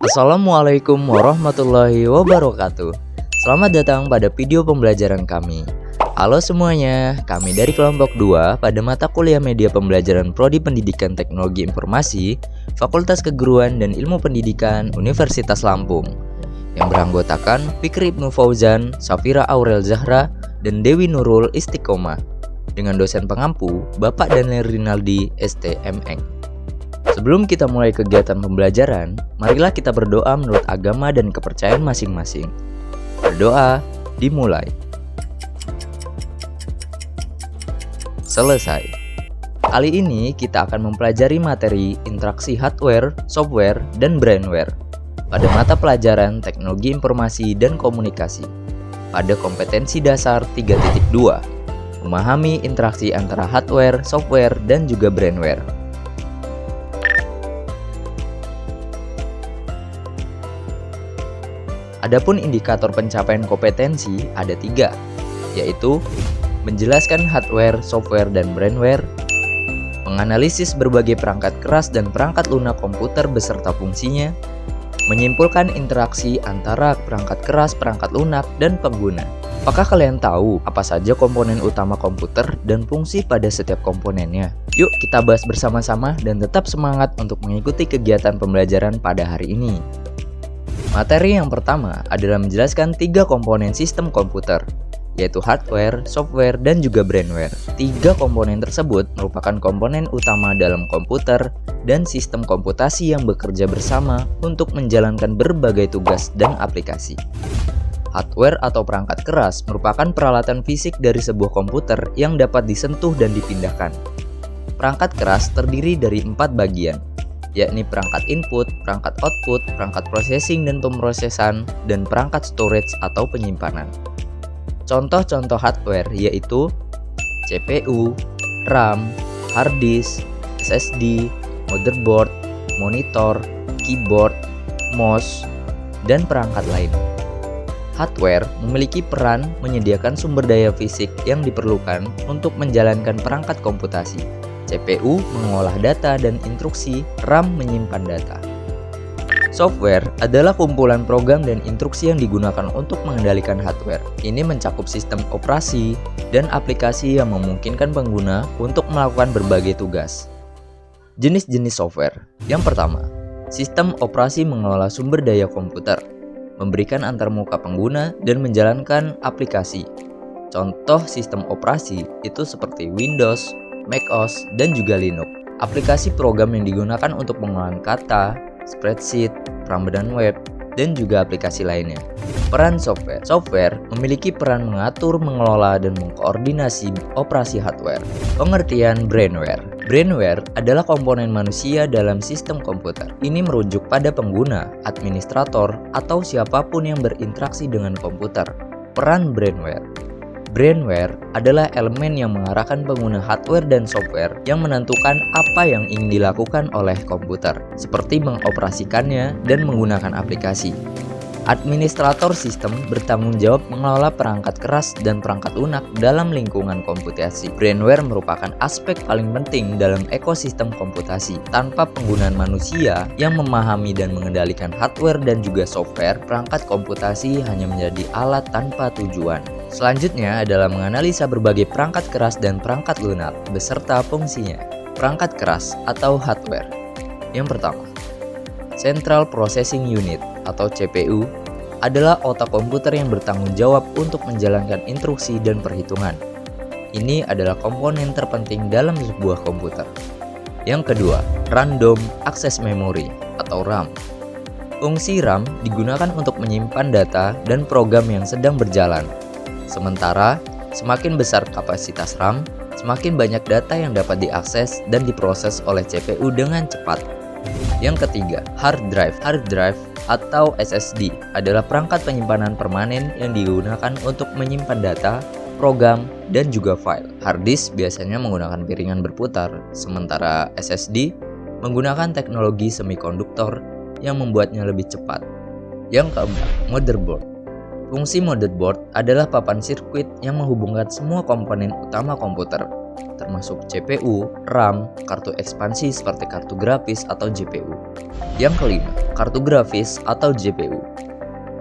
Assalamualaikum warahmatullahi wabarakatuh. Selamat datang pada video pembelajaran kami. Halo semuanya, kami dari kelompok 2 pada mata kuliah media pembelajaran Prodi Pendidikan Teknologi Informasi, Fakultas Keguruan dan Ilmu Pendidikan Universitas Lampung, yang beranggotakan Fikri Ibnu Fauzan, Safira Aurel Zahra, dan Dewi Nurul Istiqomah, dengan dosen pengampu Bapak Daniel Rinaldi STMeng. Sebelum kita mulai kegiatan pembelajaran, marilah kita berdoa menurut agama dan kepercayaan masing-masing. Berdoa dimulai. Selesai. Kali ini kita akan mempelajari materi interaksi hardware, software, dan brainware pada mata pelajaran Teknologi Informasi dan Komunikasi pada kompetensi dasar 3.2, memahami interaksi antara hardware, software, dan juga brainware. Adapun indikator pencapaian kompetensi ada 3, yaitu menjelaskan hardware, software, dan brainware, menganalisis berbagai perangkat keras dan perangkat lunak komputer beserta fungsinya, menyimpulkan interaksi antara perangkat keras, perangkat lunak, dan pengguna. Apakah kalian tahu apa saja komponen utama komputer dan fungsi pada setiap komponennya? Yuk kita bahas bersama-sama dan tetap semangat untuk mengikuti kegiatan pembelajaran pada hari ini. Materi yang pertama adalah menjelaskan 3 komponen sistem komputer, yaitu hardware, software, dan juga brainware. 3 komponen tersebut merupakan komponen utama dalam komputer dan sistem komputasi yang bekerja bersama untuk menjalankan berbagai tugas dan aplikasi. Hardware atau perangkat keras merupakan peralatan fisik dari sebuah komputer yang dapat disentuh dan dipindahkan. Perangkat keras terdiri dari 4 bagian, yakni perangkat input, perangkat output, perangkat processing dan pemrosesan, dan perangkat storage atau penyimpanan. Contoh-contoh hardware yaitu CPU, RAM, hard disk, SSD, motherboard, monitor, keyboard, mouse, dan perangkat lain. Hardware memiliki peran menyediakan sumber daya fisik yang diperlukan untuk menjalankan perangkat komputasi. CPU mengolah data dan instruksi, RAM menyimpan data. Software adalah kumpulan program dan instruksi yang digunakan untuk mengendalikan hardware. Ini mencakup sistem operasi dan aplikasi yang memungkinkan pengguna untuk melakukan berbagai tugas. Jenis-jenis software. Yang pertama, sistem operasi mengelola sumber daya komputer, memberikan antarmuka pengguna, dan menjalankan aplikasi. Contoh sistem operasi itu seperti Windows, macOS, dan juga Linux. Aplikasi program yang digunakan untuk pengolahan kata, spreadsheet, perambahan web, dan juga aplikasi lainnya. Peran software. Software memiliki peran mengatur, mengelola, dan mengkoordinasi operasi hardware. Pengertian brainware. Brainware adalah komponen manusia dalam sistem komputer. Ini merujuk pada pengguna, administrator, atau siapapun yang berinteraksi dengan komputer. Peran brainware. Brainware adalah elemen yang mengarahkan pengguna hardware dan software yang menentukan apa yang ingin dilakukan oleh komputer, seperti mengoperasikannya dan menggunakan aplikasi. Administrator sistem bertanggung jawab mengelola perangkat keras dan perangkat lunak dalam lingkungan komputasi. Brainware merupakan aspek paling penting dalam ekosistem komputasi. Tanpa penggunaan manusia yang memahami dan mengendalikan hardware dan juga software, perangkat komputasi hanya menjadi alat tanpa tujuan. Selanjutnya adalah menganalisa berbagai perangkat keras dan perangkat lunak beserta fungsinya. Perangkat keras atau hardware. Yang pertama, Central Processing Unit atau CPU adalah otak komputer yang bertanggung jawab untuk menjalankan instruksi dan perhitungan. Ini adalah komponen terpenting dalam sebuah komputer. Yang kedua, Random Access Memory atau RAM. Fungsi RAM digunakan untuk menyimpan data dan program yang sedang berjalan. Sementara, semakin besar kapasitas RAM, semakin banyak data yang dapat diakses dan diproses oleh CPU dengan cepat. Yang ketiga, hard drive. Hard drive atau SSD adalah perangkat penyimpanan permanen yang digunakan untuk menyimpan data, program, dan juga file. Hard disk biasanya menggunakan piringan berputar, sementara SSD menggunakan teknologi semikonduktor yang membuatnya lebih cepat. Yang keempat, motherboard. Fungsi motherboard adalah papan sirkuit yang menghubungkan semua komponen utama komputer. termasuk CPU, RAM, kartu ekspansi seperti kartu grafis atau GPU. Yang kelima, kartu grafis atau GPU.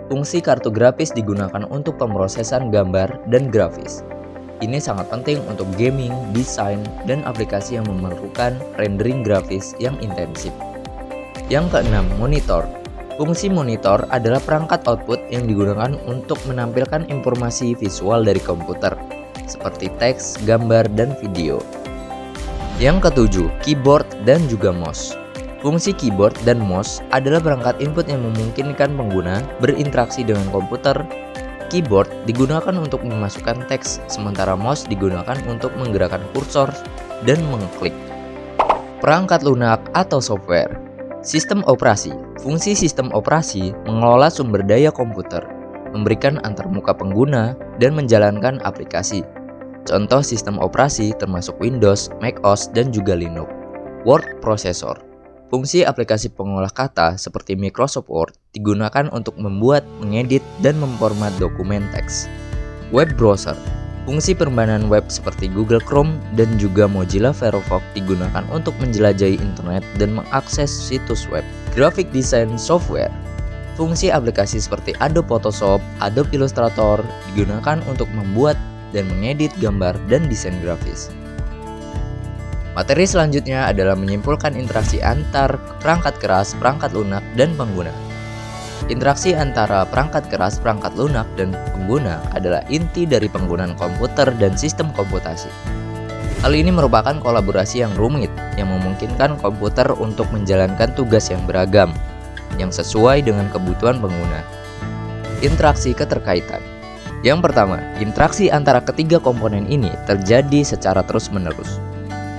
Fungsi kartu grafis digunakan untuk pemrosesan gambar dan grafis. Ini sangat penting untuk gaming, desain, dan aplikasi yang memerlukan rendering grafis yang intensif. Yang keenam, monitor. Fungsi monitor adalah perangkat output yang digunakan untuk menampilkan informasi visual dari komputer, seperti teks, gambar, dan video. Yang ketujuh, keyboard dan juga mouse. Fungsi keyboard dan mouse adalah perangkat input yang memungkinkan pengguna berinteraksi dengan komputer. Keyboard digunakan untuk memasukkan teks, sementara mouse digunakan untuk menggerakkan kursor dan mengeklik. Perangkat lunak atau software. Sistem operasi. Fungsi sistem operasi mengelola sumber daya komputer, memberikan antarmuka pengguna, dan menjalankan aplikasi. Contoh sistem operasi termasuk Windows, macOS, dan juga Linux. Word processor. Fungsi aplikasi pengolah kata seperti Microsoft Word digunakan untuk membuat, mengedit, dan memformat dokumen teks. Web browser. Fungsi permainan web seperti Google Chrome dan juga Mozilla Firefox digunakan untuk menjelajahi internet dan mengakses situs web. Graphic design software. Fungsi aplikasi seperti Adobe Photoshop, Adobe Illustrator digunakan untuk membuat dan mengedit gambar dan desain grafis. Materi selanjutnya adalah menyimpulkan interaksi antar perangkat keras, perangkat lunak, dan pengguna. Interaksi antara perangkat keras, perangkat lunak, dan pengguna adalah inti dari penggunaan komputer dan sistem komputasi. Hal ini merupakan kolaborasi yang rumit yang memungkinkan komputer untuk menjalankan tugas yang beragam, yang sesuai dengan kebutuhan pengguna. Interaksi keterkaitan. Yang pertama, interaksi antara ketiga komponen ini terjadi secara terus-menerus.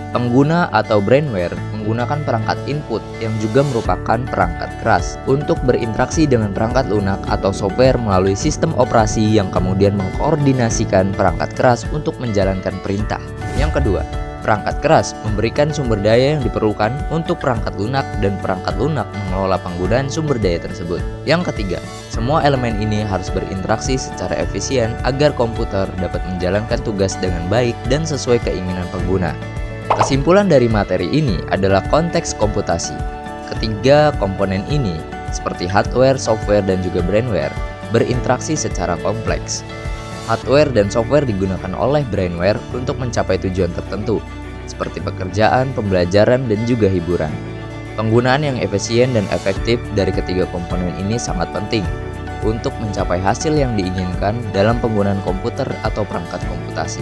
Pengguna atau brainware menggunakan perangkat input yang juga merupakan perangkat keras untuk berinteraksi dengan perangkat lunak atau software melalui sistem operasi yang kemudian mengkoordinasikan perangkat keras untuk menjalankan perintah. Yang kedua, perangkat keras memberikan sumber daya yang diperlukan untuk perangkat lunak dan perangkat lunak mengelola penggunaan sumber daya tersebut. Yang ketiga, semua elemen ini harus berinteraksi secara efisien agar komputer dapat menjalankan tugas dengan baik dan sesuai keinginan pengguna. Kesimpulan dari materi ini adalah konteks komputasi. Ketiga komponen ini, seperti hardware, software, dan juga brainware, berinteraksi secara kompleks. Hardware dan software digunakan oleh brainware untuk mencapai tujuan tertentu, seperti pekerjaan, pembelajaran, dan juga hiburan. Penggunaan yang efisien dan efektif dari ketiga komponen ini sangat penting untuk mencapai hasil yang diinginkan dalam penggunaan komputer atau perangkat komputasi.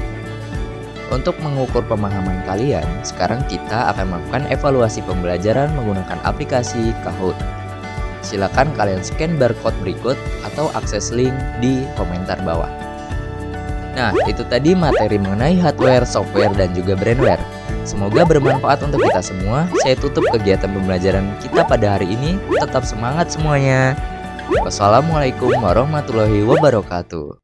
Untuk mengukur pemahaman kalian, sekarang kita akan melakukan evaluasi pembelajaran menggunakan aplikasi Kahoot. Silakan kalian scan barcode berikut atau akses link di komentar bawah. Nah, itu tadi materi mengenai hardware, software, dan juga brainware. Semoga bermanfaat untuk kita semua. Saya tutup kegiatan pembelajaran kita pada hari ini. Tetap semangat semuanya. Wassalamualaikum warahmatullahi wabarakatuh.